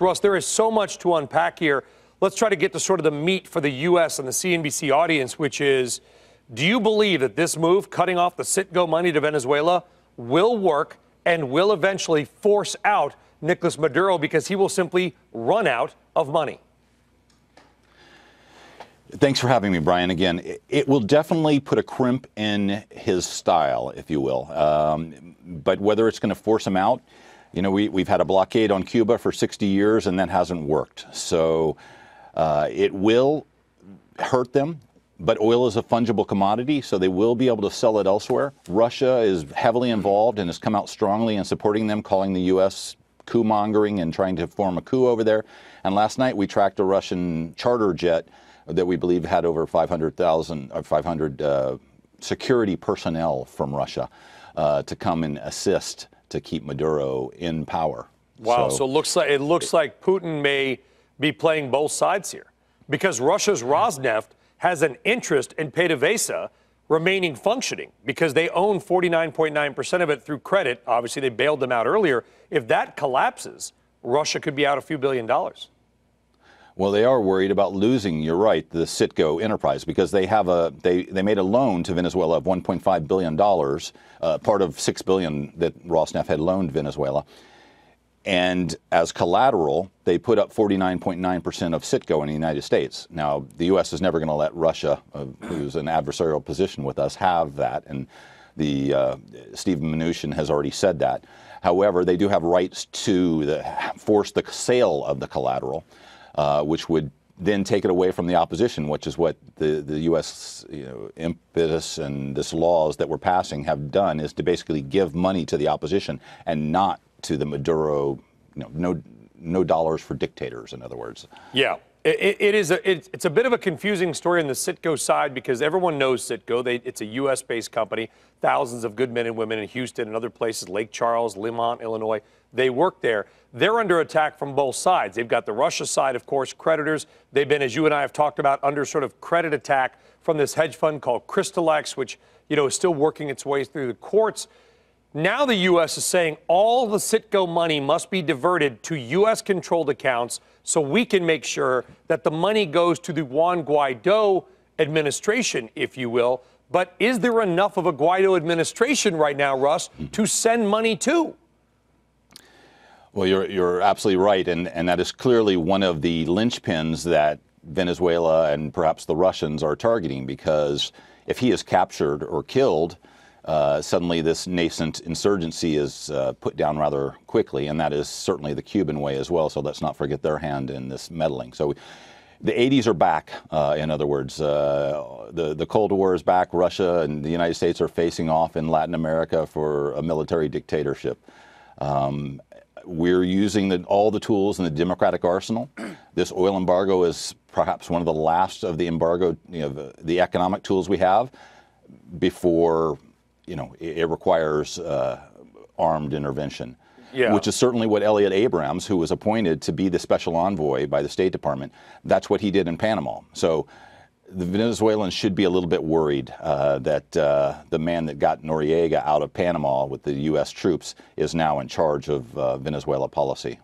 So, Russ, there is so much to unpack here. Let's try to get to sort of the meat for the U.S. and the CNBC audience, which is, do you believe that this move, cutting off the Citgo money to Venezuela, will work and will eventually force out Nicolas Maduro because he will simply run out of money? Thanks for having me, Brian. Again, it will definitely put a crimp in his style, if you will. But whether it's going to force him out, you know, we've had a blockade on Cuba for 60 years, and that hasn't worked. So it will hurt them. But oil is a fungible commodity, so they will be able to sell it elsewhere. Russia is heavily involved and has come out strongly in supporting them, calling the U.S. coup mongering and trying to form a coup over there. And last night we tracked a Russian charter jet that we believe had over 500 security personnel from Russia to come and assist to keep Maduro in power. Wow, so it looks like Putin may be playing both sides here, because Russia's Rosneft has an interest in PDVSA remaining functioning because they own 49.9% of it through credit. Obviously, they bailed them out earlier. If that collapses, Russia could be out a few $1 billion. Well, they are worried about losing, you're right, the Citgo enterprise, because they have they made a loan to Venezuela of $1.5 billion, part of $6 billion that Rosneft had loaned Venezuela. And as collateral, they put up 49.9% of Citgo in the United States. Now, the U.S. is never going to let Russia, who's an adversarial position with us, have that. And Stephen Mnuchin has already said that. However, they do have rights to force the sale of the collateral, which would then take it away from the opposition, which is what the U.S. impetus and this laws that we're passing have done, is to basically give money to the opposition and not to the Maduro, no dollars for dictators, in other words. Yeah, it's a bit of a confusing story on the Citgo side because everyone knows Citgo. It's a U.S.-based company, thousands of good men and women in Houston and other places, Lake Charles, Limont, Illinois. They work there. They're under attack from both sides. They've got the Russia side, of course, creditors. They've been, as you and I have talked about, under sort of credit attack from this hedge fund called Crystalex, which is still working its way through the courts. Now the U.S. is saying all the Citgo money must be diverted to U.S.-controlled accounts so we can make sure that the money goes to the Juan Guaido administration, if you will. But is there enough of a Guaido administration right now, Russ, to send money to? Well, you're absolutely right, and that is clearly one of the linchpins that Venezuela and perhaps the Russians are targeting, because if he is captured or killed, suddenly this nascent insurgency is put down rather quickly, and that is certainly the Cuban way as well, so let's not forget their hand in this meddling. So the 80s are back, in other words. The Cold War is back. Russia and the United States are facing off in Latin America for a military dictatorship. We're using all the tools in the democratic arsenal. This oil embargo is perhaps one of the last of the embargo, the economic tools we have before it requires armed intervention, which is certainly what Elliot Abrams, who was appointed to be the special envoy by the State Department, that's what he did in Panama. So the Venezuelans should be a little bit worried that the man that got Noriega out of Panama with the U.S. troops is now in charge of Venezuela policy.